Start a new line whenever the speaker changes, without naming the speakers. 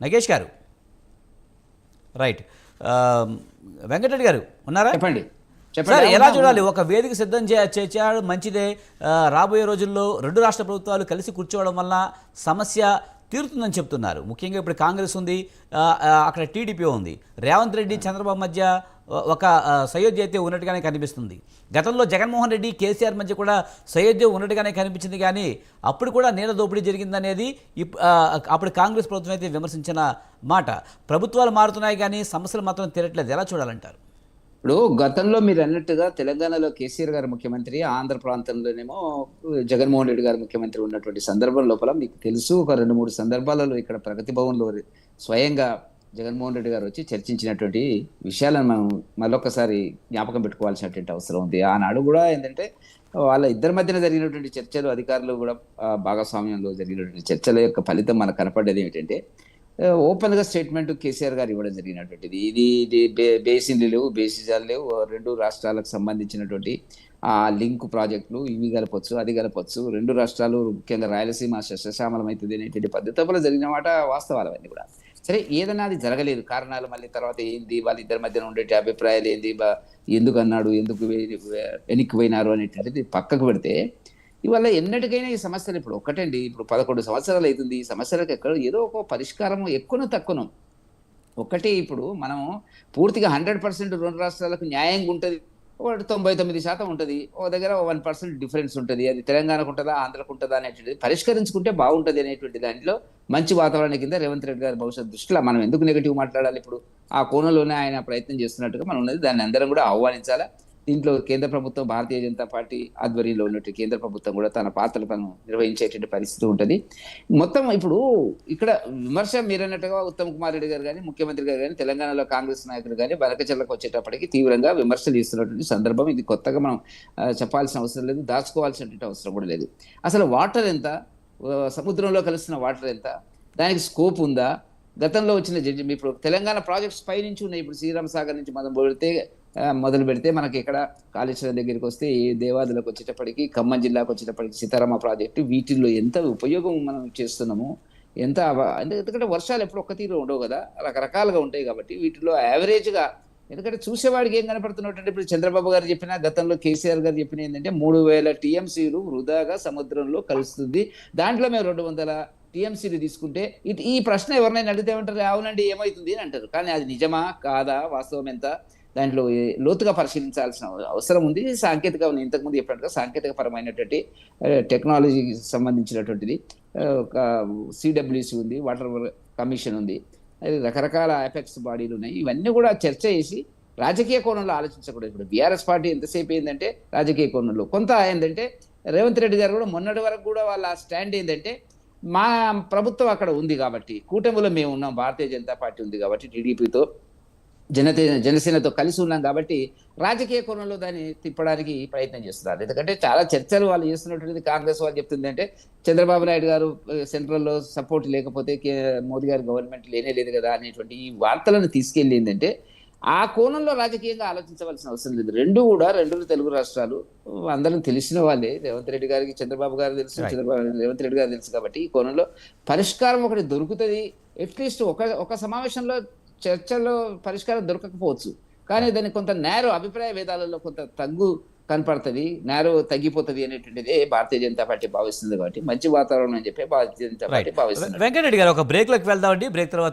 నగేష్ గారు, రైట్. వెంకటరెడ్డి గారు ఉన్నారా?
చెప్పండి
సార్, ఎలా చూడాలి? ఒక వేదిక సిద్ధం చేయడం మంచిదే. రాబోయే రోజుల్లో రెండు రాష్ట్ర ప్రభుత్వాలు కలిసి కూర్చోవడం వల్ల సమస్య తీరుతుందని చెప్తున్నారు. ముఖ్యంగా ఇప్పుడు కాంగ్రెస్ ఉంది, అక్కడ టీడీపీ ఉంది. రేవంత్ రెడ్డి చంద్రబాబు మధ్య ఒక సయోధ్య అయితే ఉన్నట్టుగానే కనిపిస్తుంది. గతంలో జగన్మోహన్ రెడ్డి కేసీఆర్ మధ్య కూడా సయోధ్య ఉన్నట్టుగానే కనిపించింది. కానీ అప్పుడు కూడా నీళ్ళ దోపిడీ జరిగిందనేది అప్పుడు కాంగ్రెస్ ప్రభుత్వం అయితే విమర్శించిన మాట. ప్రభుత్వాలు మారుతున్నాయి కానీ సమస్యలు మాత్రం తీరట్లేదు. ఎలా చూడాలంటారు?
ఇప్పుడు గతంలో మీరు అన్నట్టుగా తెలంగాణలో కేసీఆర్ గారు ముఖ్యమంత్రి, ఆంధ్ర ప్రాంతంలోనేమో జగన్మోహన్ రెడ్డి గారు ముఖ్యమంత్రి ఉన్నటువంటి సందర్భం లోపల మీకు తెలుసు, ఒక 2-3 సందర్భాలలో ఇక్కడ ప్రగతి భవన్లో స్వయంగా జగన్మోహన్ రెడ్డి గారు వచ్చి చర్చించినటువంటి విషయాలను మనం మరొకసారి జ్ఞాపకం పెట్టుకోవాల్సినటువంటి అవసరం ఉంది. ఆనాడు కూడా ఏంటంటే వాళ్ళ ఇద్దరి మధ్యన జరిగినటువంటి చర్చలు, అధికారులు కూడా భాగస్వామ్యంలో జరిగినటువంటి చర్చల యొక్క ఫలితం మనకు కనపడ్డది ఏమిటంటే ఓపెన్ గా స్టేట్మెంట్ కేసీఆర్ గారు ఇవ్వడం జరిగినటువంటిది. ఇది బేసిన్లు లేవు, బేసిజాలు లేవు, రెండు రాష్ట్రాలకు సంబంధించినటువంటి ఆ లింక్ ప్రాజెక్టులు ఇవి కలపొచ్చు, అది కలపొచ్చు, రెండు రాష్ట్రాలు ముఖ్యంగా రాయలసీమ సస్యశ్యామలం అవుతుంది అనేటువంటి పద్ధతిలో జరిగిన మాట వాస్తవాలు అవన్నీ కూడా. సరే, ఏదన్నా అది జరగలేదు, కారణాలు మళ్ళీ తర్వాత ఏంది, వాళ్ళ ఇద్దరి మధ్యన ఉండే అభిప్రాయాలు ఏంది, ఎందుకు అన్నాడు, ఎందుకు వెనక్కి పోయినారు అనేటువంటిది పక్కకు పెడితే ఇవాళ ఎన్నటికైనా ఈ సమస్యలు ఇప్పుడు ఒక్కటండి. ఇప్పుడు 11 సంవత్సరాలు అవుతుంది. ఈ సమస్యలకు ఎక్కడ ఏదో ఒక పరిష్కారం ఎక్కువను తక్కువను ఒక్కటి. ఇప్పుడు మనం పూర్తిగా 100% రెండు రాష్ట్రాలకు న్యాయంగా ఉంటుంది, 99% ఉంటుంది, ఓ దగ్గర 1% డిఫరెన్స్ ఉంటుంది. అది తెలంగాణకు ఉంటుందా, ఆంధ్రకు ఉంటుందా అనేటువంటిది పరిష్కరించుకుంటే బాగుంటుంది అనేటువంటి దాంట్లో మంచి వాతావరణం కింద రేవంత్ రెడ్డి గారి భవిష్యత్ దృష్టిలో మనం ఎందుకు నెగిటివ్ మాట్లాడాలి? ఇప్పుడు ఆ కోణంలోనే ఆయన ప్రయత్నం చేస్తున్నట్టుగా మనం ఉన్నది, దాన్ని అందరం కూడా ఆహ్వానించాలా. దీంట్లో కేంద్ర ప్రభుత్వం, భారతీయ జనతా పార్టీ ఆధ్వర్యంలో ఉన్నట్టు కేంద్ర ప్రభుత్వం కూడా తన పాత్ర తను నిర్వహించేటువంటి పరిస్థితి ఉంటుంది. మొత్తం ఇప్పుడు ఇక్కడ విమర్శ మీరన్నట్టుగా ఉత్తమ్ కుమార్ రెడ్డి గారు కానీ, ముఖ్యమంత్రి గారు కానీ, తెలంగాణలో కాంగ్రెస్ నాయకులు కానీ బనకచెర్లకు వచ్చేటప్పటికి తీవ్రంగా విమర్శలు ఇస్తున్నటువంటి సందర్భం ఇది. కొత్తగా మనం చెప్పాల్సిన అవసరం లేదు, దాచుకోవాల్సినటువంటి అవసరం కూడా లేదు. అసలు వాటర్ ఎంత, సముద్రంలో కలుస్తున్న వాటర్ ఎంత, దానికి స్కోప్ ఉందా? గతంలో వచ్చిన జడ్జి ఇప్పుడు తెలంగాణ ప్రాజెక్ట్స్ పై నుంచి ఉన్నాయి. ఇప్పుడు శ్రీరామ్ సాగర్ నుంచి మొదలు పెడితే మనకి ఇక్కడ కాళేశ్వరం దగ్గరికి వస్తే, దేవాదులకు వచ్చేటప్పటికి, ఖమ్మం జిల్లాకు వచ్చేటప్పటికి సీతారామ ప్రాజెక్టు, వీటిల్లో ఎంత ఉపయోగం మనం చేస్తున్నాము, ఎంత ఎందుకంటే వర్షాలు ఎప్పుడు ఒక్క తీరు ఉండవు కదా, రకరకాలుగా ఉంటాయి. కాబట్టి వీటిలో యావరేజ్గా, ఎందుకంటే చూసేవాడికి ఏం కనపడుతున్నట్టు ఇప్పుడు చంద్రబాబు గారు చెప్పిన, గతంలో కేసీఆర్ గారు చెప్పిన ఏంటంటే 3000 టీఎంసీలు వృధాగా సముద్రంలో కలుస్తుంది, దాంట్లో మేము 200 టీఎంసీలు తీసుకుంటే ఈ ప్రశ్న ఎవరినైనా అడిగితే ఏమంటారు? అవునండి, ఏమవుతుంది అని అంటారు. కానీ అది నిజమా కాదా, వాస్తవం ఎంత, దాంట్లో లోతుగా పరిశీలించాల్సిన అవసరం ఉంది. సాంకేతిక, ఇంతకుముందు చెప్పినట్టుగా సాంకేతిక పరమైనటువంటి టెక్నాలజీకి సంబంధించినటువంటిది ఒక సిడబ్ల్యూసి ఉంది, వాటర్ కమిషన్ ఉంది, రకరకాల అపెక్స్ బాడీలు ఉన్నాయి. ఇవన్నీ కూడా చర్చ చేసి రాజకీయ కోణంలో ఆలోచించకూడదు. ఇప్పుడు బీఆర్ఎస్ పార్టీ ఎంతసేపు ఏంటంటే రాజకీయ కోణంలో కొంత ఏంటంటే, రేవంత్ రెడ్డి గారు కూడా మొన్నటి వరకు కూడా వాళ్ళ స్టాండ్ ఏంటంటే, మా ప్రభుత్వం అక్కడ ఉంది కాబట్టి, కూటమిలో మేము ఉన్నాం, భారతీయ జనతా పార్టీ ఉంది కాబట్టి, టీడీపీతో జనసేనతో కలిసి ఉన్నాం కాబట్టి రాజకీయ కోణంలో దాన్ని తిప్పడానికి ప్రయత్నం చేస్తున్నారు. ఎందుకంటే చాలా చర్చలు వాళ్ళు చేస్తున్నటువంటిది, కాంగ్రెస్ వాళ్ళు చెప్తుంది అంటే చంద్రబాబు నాయుడు గారు సెంట్రల్లో సపోర్ట్ లేకపోతే మోదీ గారి గవర్నమెంట్ లేదు కదా అనేటువంటి ఈ వార్తలను తీసుకెళ్ళి ఏంటంటే ఆ కోణంలో రాజకీయంగా ఆలోచించవలసిన అవసరం లేదు. రెండు తెలుగు రాష్ట్రాలు అందరం తెలిసిన వాళ్ళే. రేవంత్ రెడ్డి గారికి చంద్రబాబు గారు తెలుసు, రేవంత్ రెడ్డి గారు తెలుసు. కాబట్టి ఈ కోణంలో పరిష్కారం ఒకటి దొరుకుతుంది. అట్లీస్ట్ ఒక సమావేశంలో చర్చల్లో పరిష్కారం దొరకకపోవచ్చు, కానీ దానికి కొంత నేరో అభిప్రాయ భేదాలలో కొంత తగ్గు కనపడుతుంది, నేరో తగ్గిపోతుంది అనేటువంటిది భారతీయ జనతా పార్టీ భావిస్తుంది. కాబట్టి మంచి వాతావరణం అని చెప్పి భారతీయ జనతా పార్టీ భావిస్తుంది.
వెంకటరెడ్డి గారు, ఒక బ్రేక్లోకి వెళ్దామండి. బ్రేక్ తర్వాత